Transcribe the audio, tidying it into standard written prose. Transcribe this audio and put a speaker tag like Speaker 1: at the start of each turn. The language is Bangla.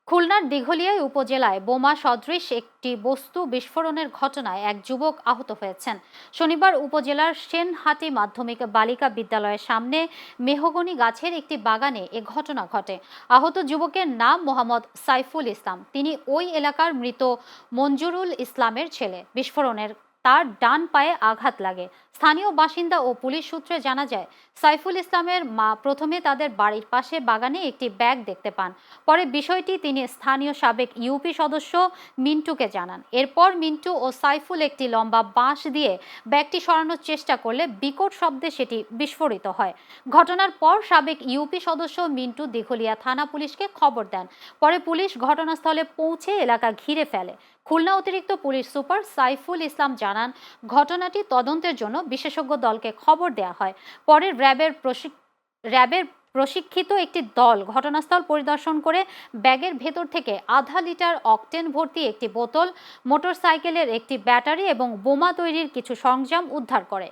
Speaker 1: খুলনার দিঘলিয়ায় উপজেলায় বোমা সদৃশ একটি বস্তু বিস্ফোরণের ঘটনায় এক যুবক আহত হয়েছেন। শনিবার উপজেলার সেনহাটি মাধ্যমিক বালিকা বিদ্যালয়ের সামনে মেহগনি গাছের একটি বাগানে এ ঘটনা ঘটে। আহত যুবকের নাম মোহাম্মদ সাইফুল ইসলাম। তিনি ওই এলাকার মৃত মঞ্জুরুল ইসলামের ছেলে। বিস্ফোরণের তার ডান পায়ে আঘাত লাগে। স্থানীয় বাসিন্দা ও পুলিশ সূত্রে জানা যায়, সাইফুল ইসলামের মা প্রথমে তাদের বাড়ির পাশে বাগানে একটি ব্যাগ দেখতে পান। পরে বিষয়টি তিনি স্থানীয় সাবেক ইউপি সদস্য মিন্টুকে জানান। এরপর মিন্টু ও সাইফুল একটি লম্বা বাঁশ দিয়ে ব্যাগটি সরানোর চেষ্টা করলে বিকট শব্দে সেটি বিস্ফোরিত হয়। ঘটনার পর সাবেক ইউপি সদস্য মিন্টু দিঘলিয়া থানা পুলিশকে খবর দেন। পরে পুলিশ ঘটনাস্থলে পৌঁছে এলাকা ঘিরে ফেলে। খুলনা অতিরিক্ত পুলিশ সুপার সাইফুল ইসলাম জানান, ঘটনাটি তদন্তের জন্য বিশেষজ্ঞ দলকে খবর দেওয়া হয়। পরে র্যাবের প্রশিক্ষিত একটি দল ঘটনাস্থল পরিদর্শন করে ব্যাগের ভেতর থেকে আধা লিটার অকটেন ভর্তি একটি বোতল, মোটরসাইকেলের একটি ব্যাটারি এবং বোমা তৈরির কিছু সরঞ্জাম উদ্ধার করে।